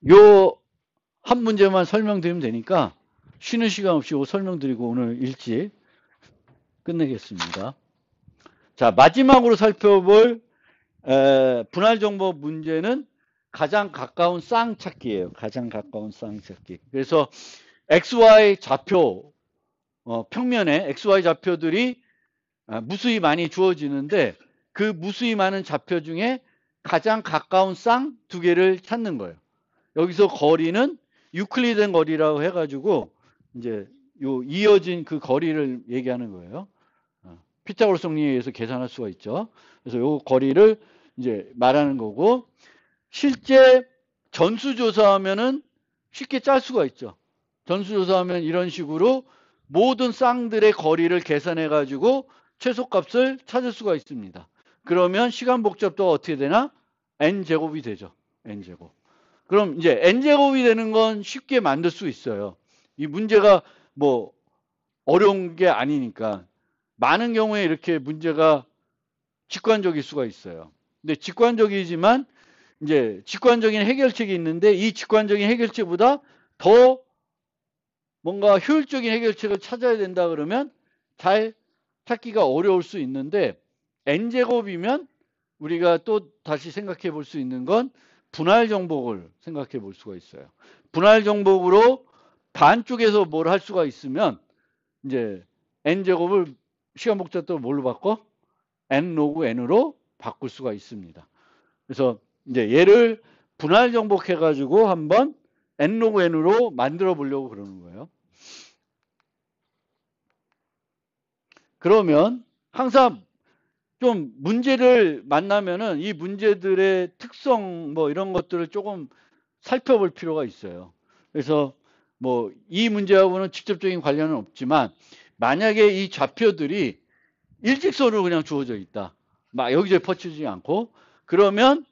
요 한 문제만 설명드리면 되니까 쉬는 시간 없이 요 설명드리고 오늘 일찍 끝내겠습니다. 자, 마지막으로 살펴볼 분할 정보 문제는 가장 가까운 쌍 찾기예요. 가장 가까운 쌍 찾기. 그래서 XY 좌표 평면에 XY 좌표들이 무수히 많이 주어지는데 그 무수히 많은 좌표 중에 가장 가까운 쌍 두 개를 찾는 거예요. 여기서 거리는 유클리드 거리라고 해가지고 이제 요 이어진 그 거리를 얘기하는 거예요. 피타고라스 정리에 의해서 계산할 수가 있죠. 그래서 요 거리를 이제 말하는 거고 실제 전수조사하면은 쉽게 짤 수가 있죠. 전수조사하면 이런 식으로 모든 쌍들의 거리를 계산해 가지고 최소값을 찾을 수가 있습니다. 그러면 시간 복잡도가 어떻게 되나? n제곱이 되죠. n제곱. 그럼 이제 n제곱이 되는 건 쉽게 만들 수 있어요. 이 문제가 뭐 어려운 게 아니니까. 많은 경우에 이렇게 문제가 직관적일 수가 있어요. 근데 직관적이지만 이제 직관적인 해결책이 있는데 이 직관적인 해결책보다 더 뭔가 효율적인 해결책을 찾아야 된다 그러면 잘 찾기가 어려울 수 있는데 n제곱이면 우리가 또 다시 생각해 볼 수 있는 건 분할 정복을 생각해 볼 수가 있어요. 분할 정복으로 반쪽에서 뭘 할 수가 있으면 이제 n제곱을 시간 복잡도 뭘로 바꿔? n 로그 n으로 바꿀 수가 있습니다. 그래서 이제 얘를 분할 정복해 가지고 한번 n 로그 n으로 만들어 보려고 그러는 거예요. 그러면 항상 좀 문제를 만나면은 이 문제들의 특성 뭐 이런 것들을 조금 살펴볼 필요가 있어요. 그래서 뭐 이 문제하고는 직접적인 관련은 없지만 만약에 이 좌표들이 일직선으로 그냥 주어져 있다. 막 여기저기 퍼치지 않고 그러면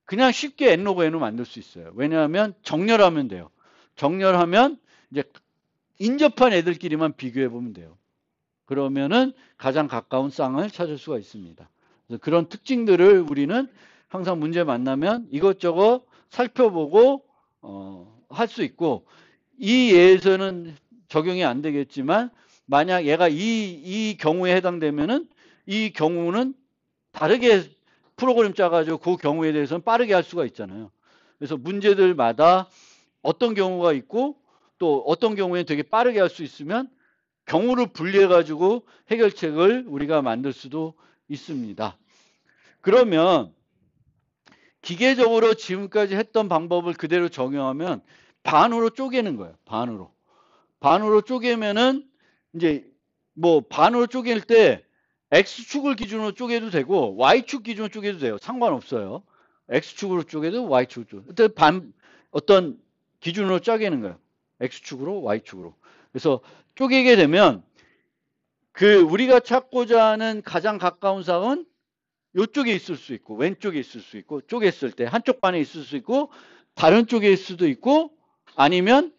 그냥 쉽게 n 로그 n으로 만들 수 있어요. 왜냐하면 정렬하면 돼요. 정렬하면 이제 인접한 애들끼리만 비교해 보면 돼요. 그러면은 가장 가까운 쌍을 찾을 수가 있습니다. 그래서 그런 특징들을 우리는 항상 문제 만나면 이것저것 살펴보고 할 수 있고 이 예에서는 적용이 안 되겠지만 만약 얘가 이 경우에 해당되면은 이 경우는 다르게 프로그램 짜가지고 그 경우에 대해서는 빠르게 할 수가 있잖아요. 그래서 문제들마다 어떤 경우가 있고 또 어떤 경우에 되게 빠르게 할 수 있으면 경우를 분리해 가지고 해결책을 우리가 만들 수도 있습니다. 그러면 기계적으로 지금까지 했던 방법을 그대로 적용하면 반으로 쪼개는 거예요. 반으로. 반으로 쪼개면은 이제 뭐 반으로 쪼갤 때 X축을 기준으로 쪼개도 되고 Y축 기준으로 쪼개도 돼요. 상관없어요. X축으로 쪼개도 Y축으로 쪼개도. 어떤 기준으로 쪼개는 거예요. X축으로 Y축으로. 그래서 쪼개게 되면 그 우리가 찾고자 하는 가장 가까운 쌍은 이쪽에 있을 수 있고 왼쪽에 있을 수 있고 쪼갰을 때 한쪽 반에 있을 수 있고 다른 쪽에 있을 수도 있고 아니면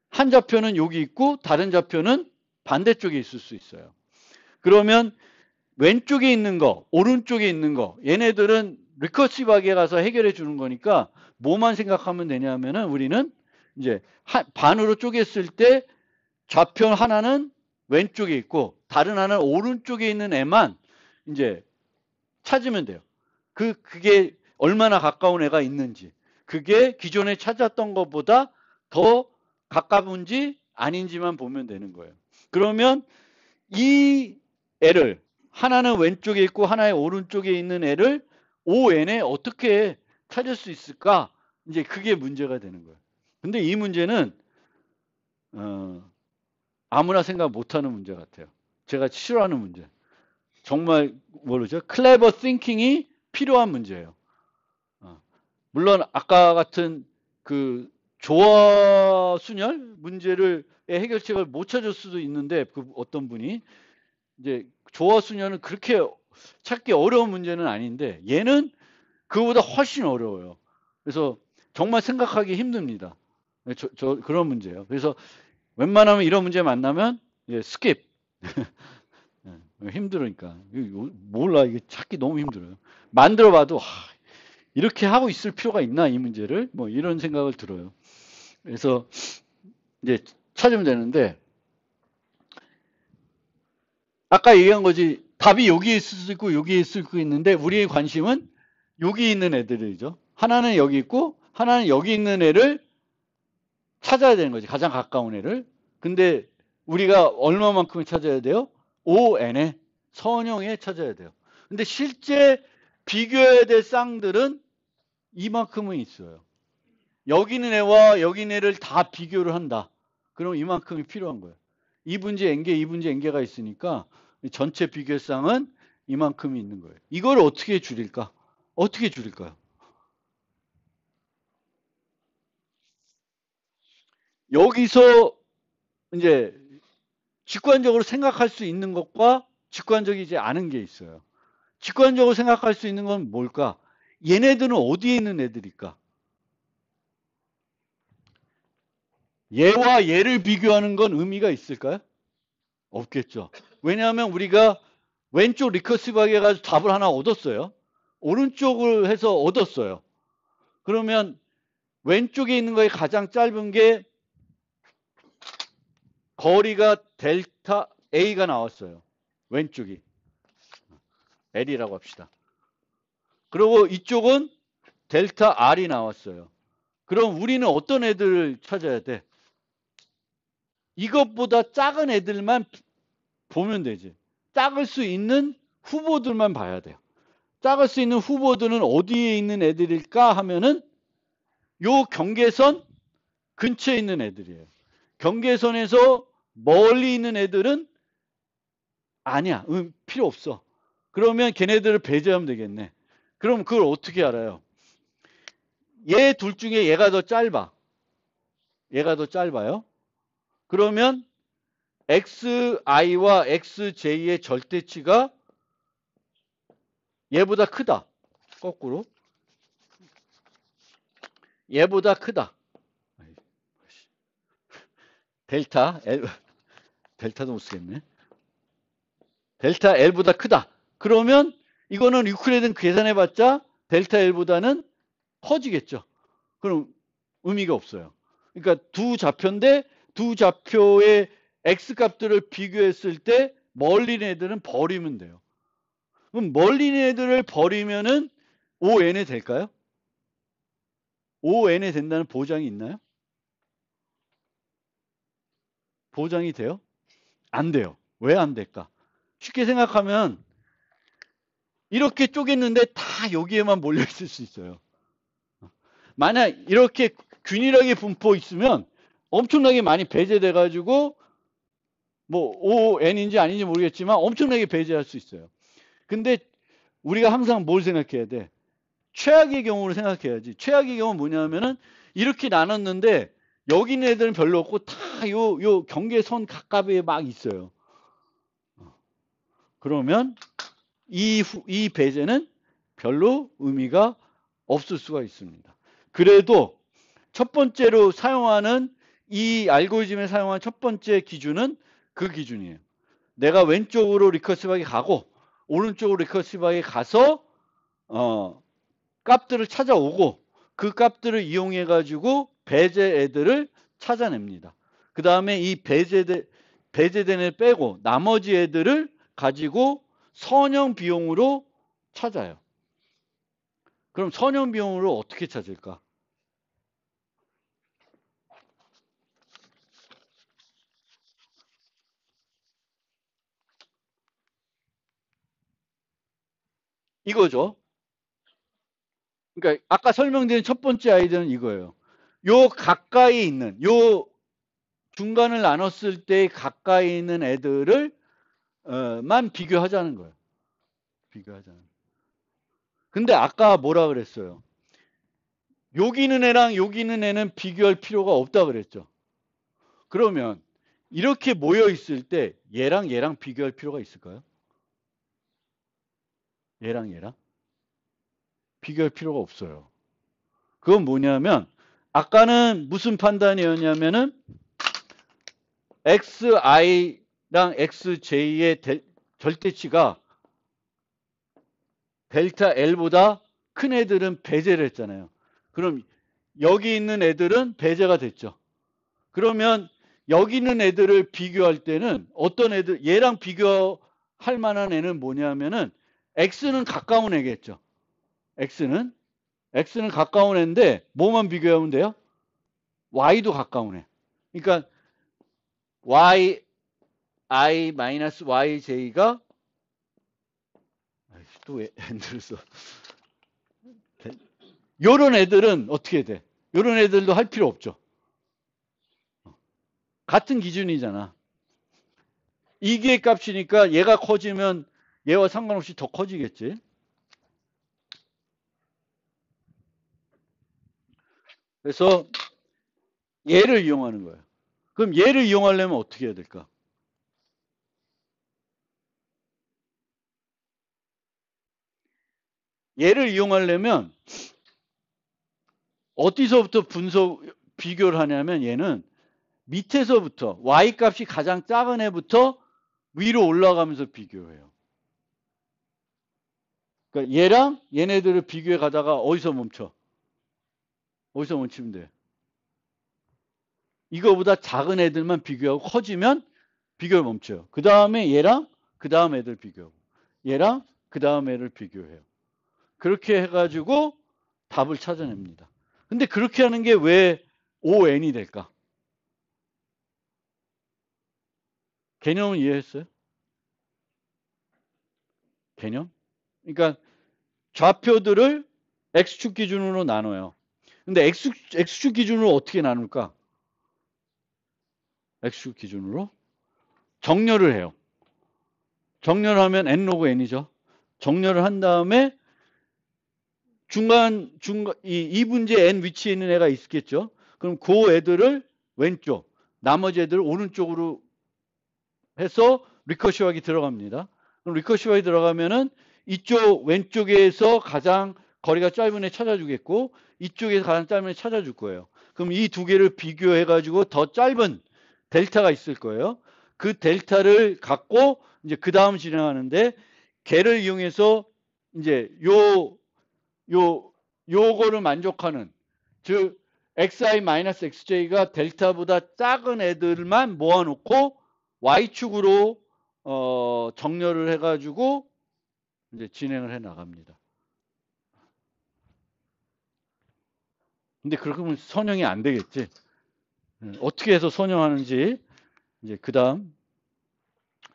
한 좌표는 여기 있고 다른 좌표는 반대쪽에 있을 수 있어요. 그러면 왼쪽에 있는 거, 오른쪽에 있는 거 얘네들은 리커시브하게 가서 해결해 주는 거니까 뭐만 생각하면 되냐면은 우리는 이제 반으로 쪼갰을 때 좌표 하나는 왼쪽에 있고 다른 하나는 오른쪽에 있는 애만 이제 찾으면 돼요. 그게 얼마나 가까운 애가 있는지. 그게 기존에 찾았던 것보다 더 가까운지 아닌지만 보면 되는 거예요. 그러면 이 애를 하나는 왼쪽에 있고 하나의 오른쪽에 있는 애를 ON에 어떻게 찾을 수 있을까? 이제 그게 문제가 되는 거예요. 근데 이 문제는 아무나 생각 못하는 문제 같아요. 제가 싫어하는 문제. 정말 모르죠. 클레버 띵킹이 필요한 문제예요. 물론 아까 같은 그 조화 순열 문제를 해결책을 못 찾을 수도 있는데 그 어떤 분이 이제 조화 순열은 그렇게 찾기 어려운 문제는 아닌데 얘는 그거보다 훨씬 어려워요. 그래서 정말 생각하기 힘듭니다. 그런 문제예요. 그래서 웬만하면 이런 문제 만나면 스킵. 힘들으니까 몰라 이게 찾기 너무 힘들어요. 만들어봐도 이렇게 하고 있을 필요가 있나, 이 문제를? 뭐 이런 생각을 들어요. 그래서 이제 찾으면 되는데, 아까 얘기한 거지. 답이 여기에 있을 수 있고 여기에 있을 수 있는데 우리의 관심은 여기 있는 애들이죠. 하나는 여기 있고 하나는 여기 있는 애를 찾아야 되는 거지. 가장 가까운 애를. 근데 우리가 얼마만큼을 찾아야 돼요? ON에 선형에 찾아야 돼요. 근데 실제 비교해야 될 쌍들은 이만큼은 있어요. 여기 있는 애와 여기 있는 애를 다 비교를 한다. 그럼 이만큼이 필요한 거예요. 2분지 n개, 2분지 n개가 있으니까 전체 비교쌍은 이만큼이 있는 거예요. 이걸 어떻게 줄일까? 어떻게 줄일까요? 여기서 이제 직관적으로 생각할 수 있는 것과 직관적이지 않은 게 있어요. 직관적으로 생각할 수 있는 건 뭘까? 얘네들은 어디에 있는 애들일까? 얘와 얘를 비교하는 건 의미가 있을까요? 없겠죠. 왜냐하면 우리가 왼쪽 리커시브하게 해가지고 답을 하나 얻었어요. 오른쪽을 해서 얻었어요. 그러면 왼쪽에 있는 거에 가장 짧은 게 거리가 델타 A가 나왔어요. 왼쪽이. L이라고 합시다. 그리고 이쪽은 델타 R이 나왔어요. 그럼 우리는 어떤 애들을 찾아야 돼? 이것보다 작은 애들만 보면 되지. 작을 수 있는 후보들만 봐야 돼요. 작을 수 있는 후보들은 어디에 있는 애들일까 하면은 요 경계선 근처에 있는 애들이에요. 경계선에서 멀리 있는 애들은 아니야. 필요 없어. 그러면 걔네들을 배제하면 되겠네. 그럼 그걸 어떻게 알아요? 얘 둘 중에 얘가 더 짧아. 얘가 더 짧아요. 그러면 xi와 xj의 절대치가 얘보다 크다. 거꾸로. 얘보다 크다. 델타 L, 델타도 못 쓰겠네. 델타 L보다 크다. 그러면 이거는 유클리드는 계산해봤자 델타 L보다는 커지겠죠. 그럼 의미가 없어요. 그러니까 두 좌표인데 두 좌표의 X값들을 비교했을 때 멀리 있는 애들은 버리면 돼요. 그럼 멀리 있는 애들을 버리면은 ON이 될까요? ON이 된다는 보장이 있나요? 보장이 돼요? 안 돼요. 왜 안 될까? 쉽게 생각하면 이렇게 쪼갰는데 다 여기에만 몰려 있을 수 있어요. 만약 이렇게 균일하게 분포 있으면 엄청나게 많이 배제돼 가지고 뭐 ON인지 아닌지 모르겠지만 엄청나게 배제할 수 있어요. 근데 우리가 항상 뭘 생각해야 돼? 최악의 경우를 생각해야지. 최악의 경우는 뭐냐면은 이렇게 나눴는데 여기 있는 애들은 별로 없고 다 요 경계선 가깝게 막 있어요. 그러면 이 배제는 별로 의미가 없을 수가 있습니다. 그래도 첫 번째로 사용하는 이 알고리즘에 사용한 첫 번째 기준은 그 기준이에요. 내가 왼쪽으로 리커시브하게 가고 오른쪽으로 리커시브하게 가서 값들을 찾아오고 그 값들을 이용해 가지고 배제 애들을 찾아냅니다. 그 다음에 이 배제된 애 빼고 나머지 애들을 가지고 선형 비용으로 찾아요. 그럼 선형 비용으로 어떻게 찾을까? 이거죠. 그러니까 아까 설명드린 첫 번째 아이디어는 이거예요. 요 가까이 있는 요 중간을 나눴을 때 가까이 있는 애들을 만 비교하자는 거예요. 비교하자는. 근데 아까 뭐라 그랬어요? 여기 있는 애랑 여기 있는 애는 비교할 필요가 없다 그랬죠. 그러면 이렇게 모여 있을 때 얘랑 얘랑 비교할 필요가 있을까요? 얘랑 얘랑 비교할 필요가 없어요. 그건 뭐냐면 아까는 무슨 판단이었냐면은 xi랑 xj의 절대치가 델타 L보다 큰 애들은 배제를 했잖아요. 그럼 여기 있는 애들은 배제가 됐죠. 그러면 여기 있는 애들을 비교할 때는 어떤 애들, 얘랑 비교할 만한 애는 뭐냐면은 x는 가까운 애겠죠. x는 가까운 애인데 뭐만 비교하면 돼요? y도 가까운 애. 그러니까 yi-yj가 또 왜 안 들었어? 요런 애들은 어떻게 돼? 요런 애들도 할 필요 없죠. 같은 기준이잖아. 이게 값이니까 얘가 커지면 얘와 상관없이 더 커지겠지. 그래서 얘를 이용하는 거예요. 그럼 얘를 이용하려면 어떻게 해야 될까? 얘를 이용하려면 어디서부터 비교를 하냐면 얘는 밑에서부터 y 값이 가장 작은 애부터 위로 올라가면서 비교해요. 그러니까 얘랑 얘네들을 비교해 가다가 어디서 멈춰? 어디서 멈추면 돼? 이거보다 작은 애들만 비교하고 커지면 비교를 멈춰요. 그 다음에 얘랑 그 다음 애들 비교하고 얘랑 그 다음 애를 비교해요. 그렇게 해가지고 답을 찾아냅니다. 근데 그렇게 하는 게 왜 ON이 될까? 개념은 이해했어요? 개념? 그러니까 좌표들을 X축 기준으로 나눠요. 근데 X축 기준으로 어떻게 나눌까? X축 기준으로 정렬을 해요. 정렬하면 N 로그 N이죠. 정렬을 한 다음에 중간, 이 분지에 N 위치에 있는 애가 있겠죠. 그럼 그 애들을 왼쪽, 나머지 애들을 오른쪽으로 해서 리커시브하게 들어갑니다. 그럼 리커시브하게 들어가면은 이쪽 왼쪽에서 가장 거리가 짧은 애 찾아주겠고 이쪽에서 가장 짧은 애 찾아줄 거예요. 그럼 이 두 개를 비교해가지고 더 짧은 델타가 있을 거예요. 그 델타를 갖고 이제 그 다음 진행하는데 걔를 이용해서 이제 요거를 만족하는 즉 xi-xj가 델타보다 작은 애들만 모아놓고 y축으로 정렬을 해가지고 이제 진행을 해 나갑니다. 근데 그렇게 하면 선형이 안 되겠지. 어떻게 해서 선형하는지 이제 그 다음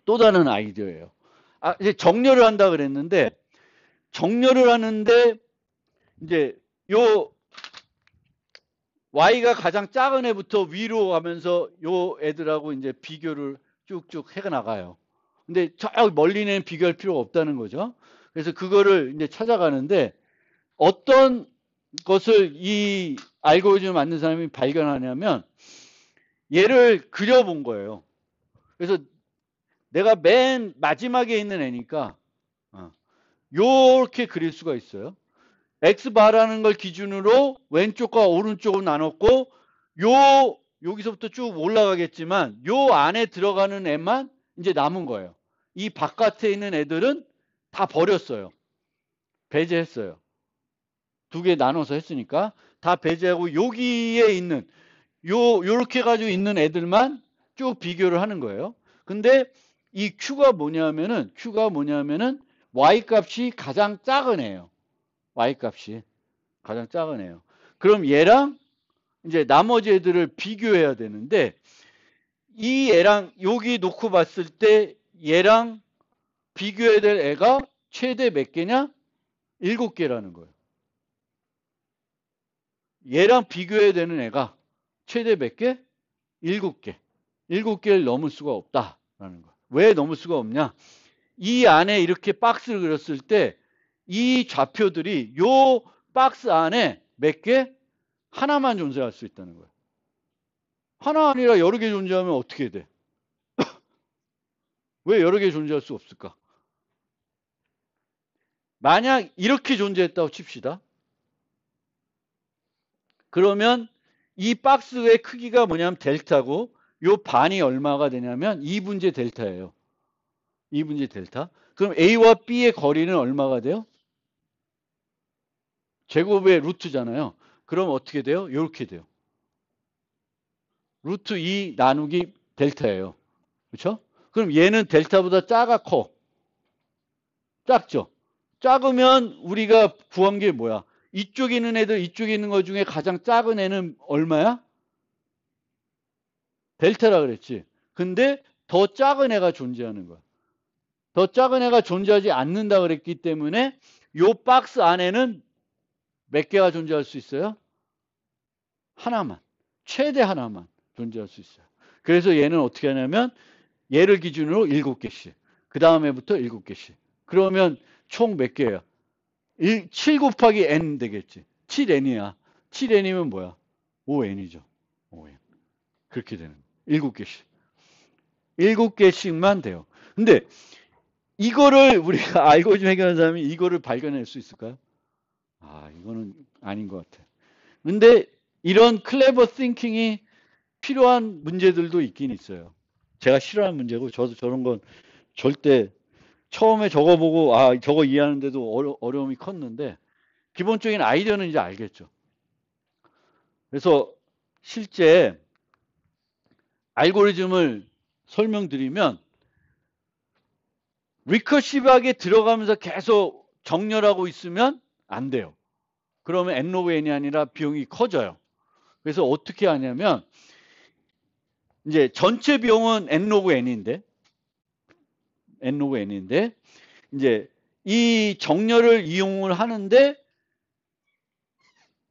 또 다른 아이디어예요. 이제 정렬을 한다 그랬는데 정렬을 하는데 이제 요 y가 가장 작은 애부터 위로 가면서 요 애들하고 이제 비교를 쭉쭉 해 나가요. 근데 저 멀리는 비교할 필요가 없다는 거죠. 그래서 그거를 이제 찾아가는데 어떤 것을 이 알고리즘을 만든 사람이 발견하냐면 얘를 그려본 거예요. 그래서 내가 맨 마지막에 있는 애니까 요렇게 그릴 수가 있어요. X바라는 걸 기준으로 왼쪽과 오른쪽으로 나눴고 여기서부터 쭉 올라가겠지만 요 안에 들어가는 애만 이제 남은 거예요. 이 바깥에 있는 애들은 다 버렸어요. 배제했어요. 두 개 나눠서 했으니까 다 배제하고 여기에 있는 요렇게 가지고 있는 애들만 쭉 비교를 하는 거예요. 근데 이 Q가 뭐냐면은 Y 값이 가장 작은 애예요. Y 값이 가장 작은 애예요. 그럼 얘랑 이제 나머지 애들을 비교해야 되는데 이 애랑 여기 놓고 봤을 때 얘랑 비교해야 될 애가 최대 몇 개냐? 7개라는 거예요. 얘랑 비교해야 되는 애가 최대 몇 개? 7개. 7개를 넘을 수가 없다라는 거예요. 왜 넘을 수가 없냐? 이 안에 이렇게 박스를 그렸을 때 이 좌표들이 요 박스 안에 몇 개? 하나만 존재할 수 있다는 거예요. 하나 아니라 여러 개 존재하면 어떻게 돼? 왜 여러 개 존재할 수 없을까? 만약 이렇게 존재했다고 칩시다. 그러면 이 박스의 크기가 뭐냐면 델타고 요 반이 얼마가 되냐면 2분의 델타예요. 2분의 델타. 그럼 A와 B의 거리는 얼마가 돼요? 제곱의 루트잖아요. 그럼 어떻게 돼요? 이렇게 돼요. 루트 2 나누기 델타예요. 그렇죠? 그럼 얘는 델타보다 작아, 커? 작죠? 작으면 우리가 구한 게 뭐야? 이쪽에 있는 애들, 이쪽에 있는 것 중에 가장 작은 애는 얼마야? 델타라 그랬지. 근데 더 작은 애가 존재하는 거야. 더 작은 애가 존재하지 않는다 그랬기 때문에 요 박스 안에는 몇 개가 존재할 수 있어요? 하나만. 최대 하나만 존재할 수 있어요. 그래서 얘는 어떻게 하냐면 얘를 기준으로 7개씩. 그 다음에부터 7개씩. 그러면 총 몇 개예요? 7 곱하기 n 되겠지. 7n이야. 7n이면 뭐야? 5n이죠. 5n. 그렇게 되는 거예요. 7개씩. 7개씩만 돼요. 근데 이거를 우리가 알고리즘 해결하는 사람이 이거를 발견할 수 있을까요? 아, 이거는 아닌 것 같아요. 근데 이런 클레버 띵킹이 필요한 문제들도 있긴 있어요. 제가 싫어하는 문제고 저도 저런 건 절대 처음에 저거 보고 아 저거 이해하는데도 어려움이 컸는데 기본적인 아이디어는 이제 알겠죠. 그래서 실제 알고리즘을 설명드리면 리커시브하게 들어가면서 계속 정렬하고 있으면 안 돼요. 그러면 n 오브 n이 아니라 비용이 커져요. 그래서 어떻게 하냐면 이제 전체 비용은 n 오브 n인데 이제 이 정렬을 이용을 하는데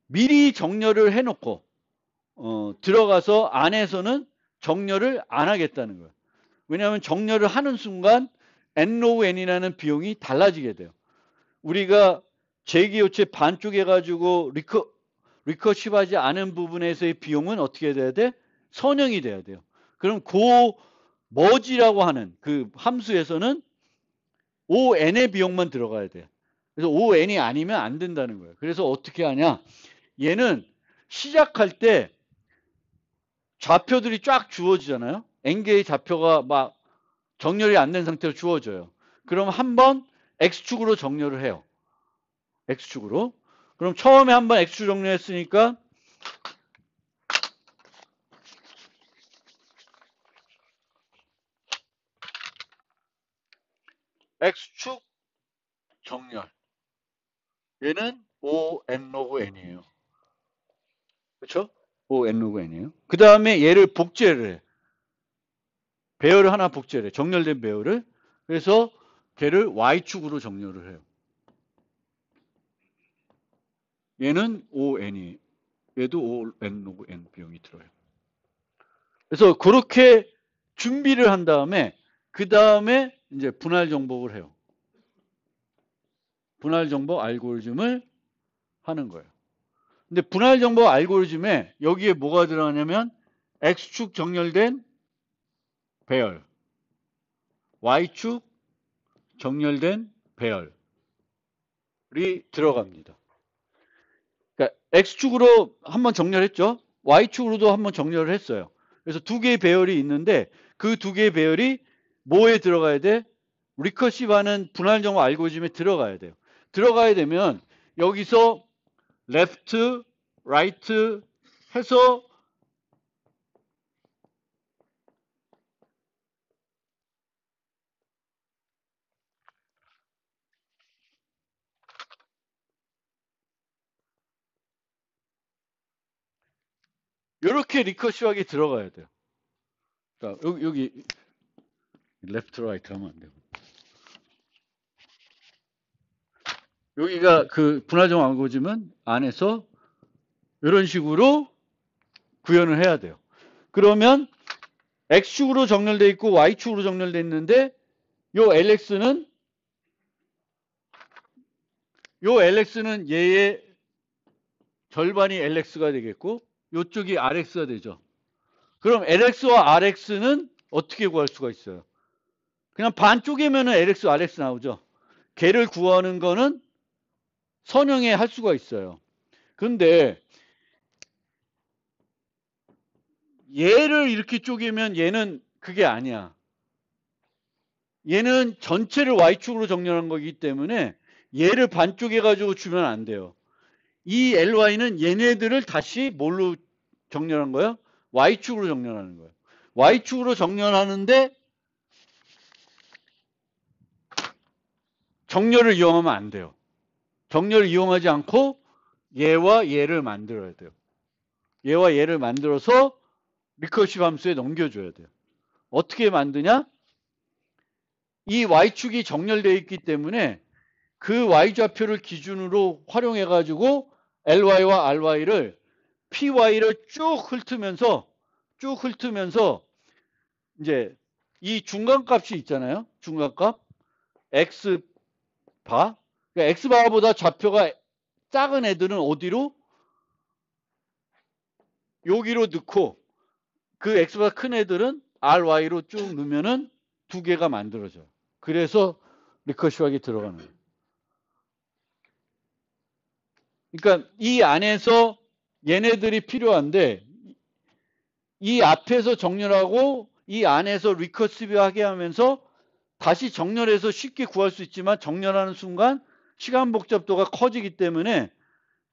미리 정렬을 해놓고 들어가서 안에서는 정렬을 안 하겠다는 거예요. 왜냐하면 정렬을 하는 순간 n 오브 n이라는 비용이 달라지게 돼요. 우리가 제기요체 반쪽 해가지고 리커시브하지 않은 부분에서의 비용은 어떻게 돼야 돼? 선형이 돼야 돼요. 그럼 머지라고 하는 그 함수에서는 ON의 비용만 들어가야 돼요. 그래서 ON이 아니면 안 된다는 거예요. 그래서 어떻게 하냐? 얘는 시작할 때 좌표들이 쫙 주어지잖아요. n개의 좌표가 막 정렬이 안 된 상태로 주어져요. 그럼 한번 x축으로 정렬을 해요. x축으로. 그럼 처음에 한번 x축 정렬했으니까 x축 정렬. 얘는 O(n) 로그 n이에요. 그렇죠? O(n) 로그 n이에요. 그 다음에 얘를 복제를 해. 배열을 하나 복제를 해. 정렬된 배열을. 그래서 걔를 y축으로 정렬을 해요. 얘는 ON이. 얘도 O(n) 로그 n 비용이 들어요. 그래서 그렇게 준비를 한 다음에 그 다음에 이제 분할 정복을 해요. 분할 정복 알고리즘을 하는 거예요. 근데 분할 정복 알고리즘에 여기에 뭐가 들어가냐면 x축 정렬된 배열, y축 정렬된 배열이 들어갑니다. 그러니까 x축으로 한번 정렬했죠. y축으로도 한번 정렬을 했어요. 그래서 두 개의 배열이 있는데 그 두 개의 배열이 뭐에 들어가야 돼? 리커시브하는 분할 정보 알고리즘에 들어가야 돼요. 들어가야 되면 여기서 left, right 해서 이렇게 리커시브하게 들어가야 돼요. 그러니까 여기 left, right 하면 안 되고 여기가 그 분할 정보 알고리즘은 안에서 이런 식으로 구현을 해야 돼요. 그러면 x축으로 정렬되어 있고 y축으로 정렬되어 있는데 요 lx는 얘의 절반이 lx가 되겠고 요쪽이 rx가 되죠. 그럼 lx와 rx는 어떻게 구할 수가 있어요? 그냥 반 쪼개면은 lx, rx 나오죠. 걔를 구하는 거는 선형에 할 수가 있어요. 근데 얘를 이렇게 쪼개면 얘는 그게 아니야. 얘는 전체를 y축으로 정렬한 거기 때문에 얘를 반 쪼개가지고 주면 안 돼요. 이 LY는 얘네들을 다시 뭘로 정렬한 거예요? Y축으로 정렬하는 거예요. Y축으로 정렬하는데 정렬을 이용하면 안 돼요. 정렬을 이용하지 않고 얘와 얘를 만들어야 돼요. 얘와 얘를 만들어서 리커시브 함수에 넘겨줘야 돼요. 어떻게 만드냐? 이 Y축이 정렬되어 있기 때문에 그 Y좌표를 기준으로 활용해가지고 LY와 RY를 PY를 쭉 훑으면서 이제 이 중간값이 있잖아요. 중간값 X바. 그러니까 X바보다 좌표가 작은 애들은 어디로? 여기로 넣고 그 X보다 큰 애들은 RY로 쭉 넣으면은 두 개가 만들어져요. 그래서 리커시브하게 들어가는 거예요. 그러니까 이 안에서 얘네들이 필요한데 이 앞에서 정렬하고 이 안에서 리커시브하게 하면서 다시 정렬해서 쉽게 구할 수 있지만 정렬하는 순간 시간 복잡도가 커지기 때문에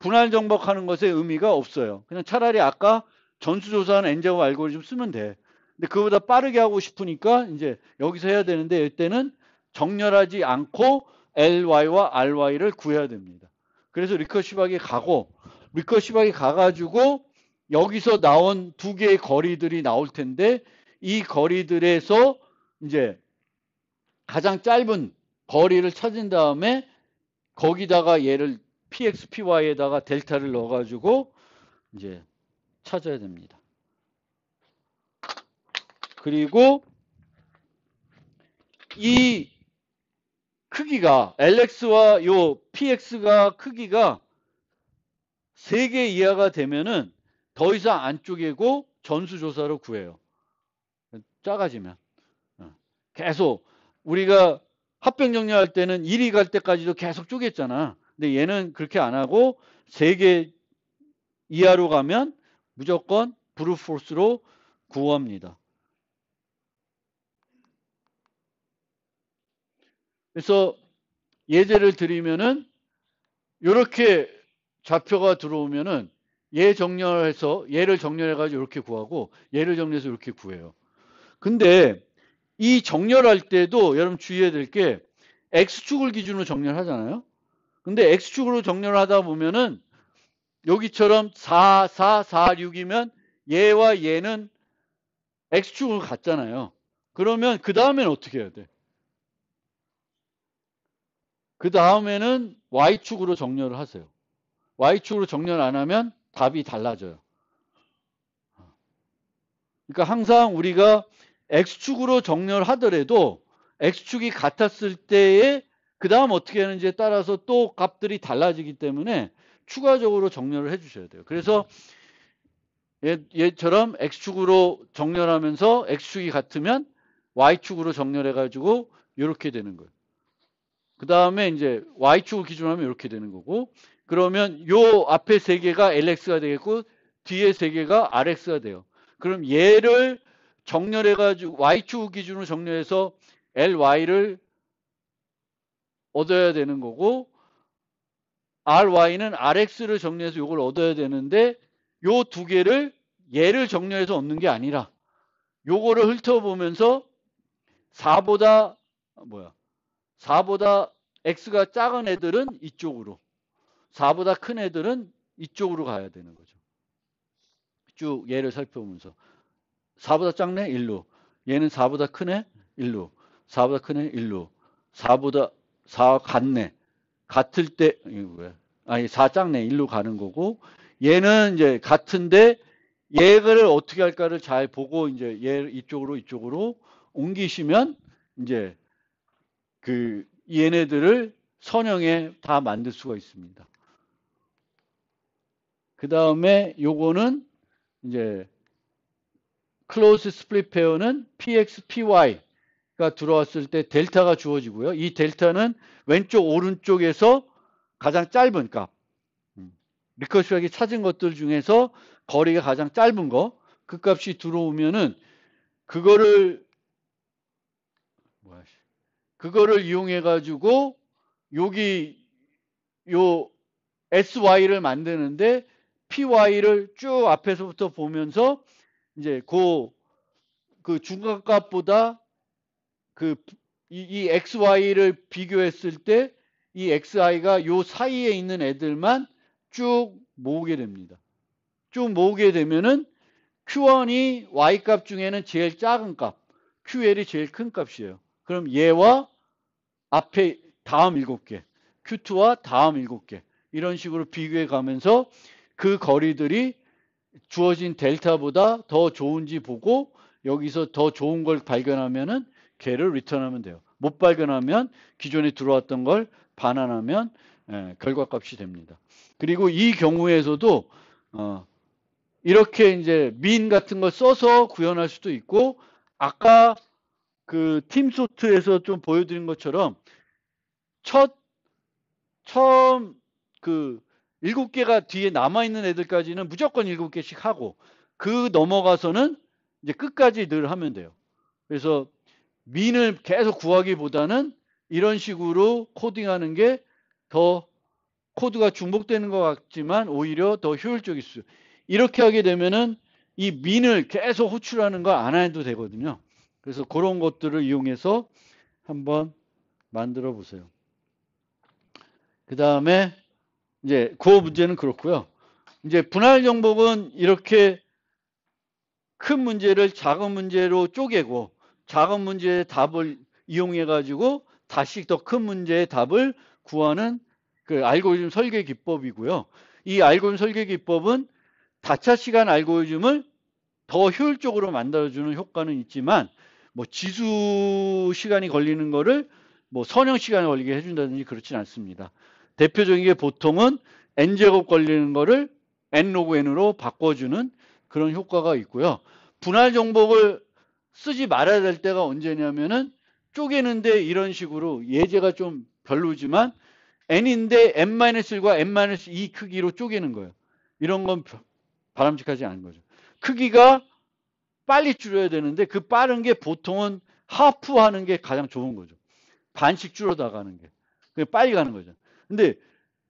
분할 정복하는 것에 의미가 없어요. 그냥 차라리 아까 전수조사하는 N제곱 알고리즘 쓰면 돼. 근데 그보다 빠르게 하고 싶으니까 이제 여기서 해야 되는데 이때는 정렬하지 않고 LY와 RY를 구해야 됩니다. 그래서 리커시브하게 가고 리커시브하게 가가지고 여기서 나온 두 개의 거리들이 나올 텐데 이 거리들에서 이제 가장 짧은 거리를 찾은 다음에 거기다가 얘를 px, py에다가 델타를 넣어가지고 이제 찾아야 됩니다. 그리고 이 크기가 lx와 요 px가 크기가 3개 이하가 되면은 더 이상 안 쪼개고 전수조사로 구해요. 작아지면. 계속 우리가 합병 정리할 때는 1이 갈 때까지도 계속 쪼갰잖아. 근데 얘는 그렇게 안 하고 3개 이하로 가면 무조건 브루포스로 구합니다. 그래서 예제를 드리면은 이렇게 좌표가 들어오면은 얘 정렬해서 얘를 정렬해 가지고 이렇게 구하고 얘를 정렬해서 이렇게 구해요. 근데 이 정렬할 때도 여러분 주의해야 될 게 x축을 기준으로 정렬하잖아요. 근데 x축으로 정렬하다 보면은 여기처럼 4, 4, 4, 6이면 얘와 얘는 x축으로 갔잖아요. 그러면 그 다음에는 어떻게 해야 돼? 그 다음에는 y축으로 정렬을 하세요. y축으로 정렬 안 하면 답이 달라져요. 그러니까 항상 우리가 x축으로 정렬하더라도 x축이 같았을 때에 그 다음 어떻게 하는지에 따라서 또 값들이 달라지기 때문에 추가적으로 정렬을 해 주셔야 돼요. 그래서 얘처럼 x축으로 정렬하면서 x축이 같으면 y축으로 정렬해 가지고 이렇게 되는 거예요. 그 다음에 이제 y축을 기준으로 하면 이렇게 되는 거고, 그러면 요 앞에 세 개가 lx가 되겠고 뒤에 세 개가 rx가 돼요. 그럼 얘를 정렬해 가지고 y축 기준으로 정렬해서 ly를 얻어야 되는 거고, ry는 rx를 정리해서 이걸 얻어야 되는데 요 두 개를 얘를 정리해서 얻는 게 아니라 요거를 훑어보면서 4보다 x가 작은 애들은 이쪽으로, 4보다 큰 애들은 이쪽으로 가야 되는 거죠. 쭉 얘를 살펴보면서 4보다 작네? 1루. 얘는 4보다 크네? 1루. 4보다 크네? 1루. 4 같네. 같을 때 이거 뭐야? 아니 4 작네. 1루 가는 거고, 얘는 이제 같은데 얘를 어떻게 할까를 잘 보고 이제 얘 이쪽으로 옮기시면 이제 그 얘네들을 선형에 다 만들 수가 있습니다. 그 다음에 요거는 이제 클로즈 스플릿 페어는 px, py가 들어왔을 때 델타가 주어지고요. 이 델타는 왼쪽 오른쪽에서 가장 짧은 값, 리커시브하게 찾은 것들 중에서 거리가 가장 짧은 거, 그 값이 들어오면은 그거를 이용해 가지고 여기 요 SY를 만드는데 PY를 쭉 앞에서부터 보면서 이제 그 중간값보다 이 XY를 비교했을 때 이 XI가 요 사이에 있는 애들만 쭉 모으게 됩니다. 쭉 모으게 되면은 Q1이 Y값 중에는 제일 작은 값, QL이 제일 큰 값이에요. 그럼 얘와 앞에 다음 7개, Q2와 다음 7개 이런 식으로 비교해 가면서 그 거리들이 주어진 델타보다 더 좋은지 보고 여기서 더 좋은 걸 발견하면은 걔를 리턴하면 돼요. 못 발견하면 기존에 들어왔던 걸 반환하면 결과값이 됩니다. 그리고 이 경우에서도 이렇게 이제 민 같은 걸 써서 구현할 수도 있고 아까 그 팀소트에서 좀 보여드린 것처럼 처음 그 7개가 뒤에 남아있는 애들까지는 무조건 7개씩 하고 그 넘어가서는 이제 끝까지 늘 하면 돼요. 그래서 민을 계속 구하기보다는 이런 식으로 코딩하는 게 더 코드가 중복되는 것 같지만 오히려 더 효율적일 수. 이렇게 하게 되면은 이 민을 계속 호출하는 거 안 해도 되거든요. 그래서 그런 것들을 이용해서 한번 만들어 보세요. 그 다음에 이제 그 문제는 그렇고요. 이제 분할 정복은 이렇게 큰 문제를 작은 문제로 쪼개고 작은 문제의 답을 이용해 가지고 다시 더 큰 문제의 답을 구하는 그 알고리즘 설계 기법이고요. 이 알고리즘 설계 기법은 다차 시간 알고리즘을 더 효율적으로 만들어주는 효과는 있지만 뭐 지수 시간이 걸리는 거를 뭐 선형 시간이 걸리게 해준다든지 그렇진 않습니다. 대표적인 게 보통은 n제곱 걸리는 거를 n 로그 n으로 바꿔주는 그런 효과가 있고요. 분할 정복을 쓰지 말아야 될 때가 언제냐면은 쪼개는데 이런 식으로 예제가 좀 별로지만 n인데 n-1과 n-2 크기로 쪼개는 거예요. 이런 건 바람직하지 않은 거죠. 크기가 빨리 줄여야 되는데 그 빠른 게 보통은 하프하는 게 가장 좋은 거죠. 반씩 줄어나가는 게. 빨리 가는 거죠. 근데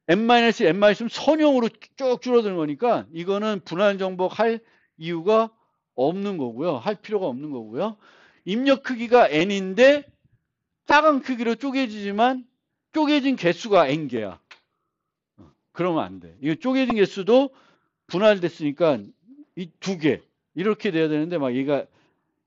n-n 은 선형으로 쭉 줄어드는 거니까 이거는 분할 정복할 이유가 없는 거고요. 할 필요가 없는 거고요. 입력 크기가 n인데 작은 크기로 쪼개지지만 쪼개진 개수가 n개야. 그러면 안 돼. 이거 쪼개진 개수도 분할됐으니까 이 2개 이렇게 돼야 되는데 막 얘가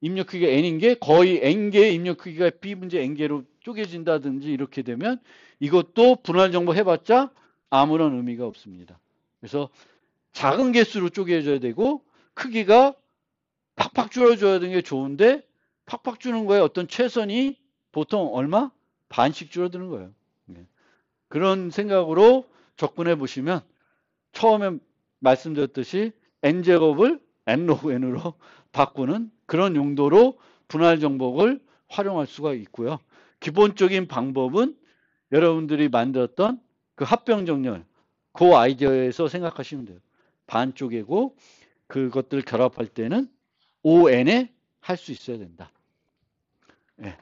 입력 크기가 n인 게 거의 n개의 입력 크기가 b분의 n개로 쪼개진다든지 이렇게 되면 이것도 분할 정복 해봤자 아무런 의미가 없습니다. 그래서 작은 개수로 쪼개져야 되고 크기가 팍팍 줄여줘야 되는 게 좋은데 팍팍 주는 거에 어떤 최선이 보통 얼마? 반씩 줄어드는 거예요. 그런 생각으로 접근해 보시면 처음에 말씀드렸듯이 n제곱을 n 로그 n으로 바꾸는 그런 용도로 분할 정복을 활용할 수가 있고요. 기본적인 방법은 여러분들이 만들었던 그 합병정렬 그 아이디어에서 생각하시면 돼요. 반 쪼개고 그것들 결합할 때는 ON에 할 수 있어야 된다. 네.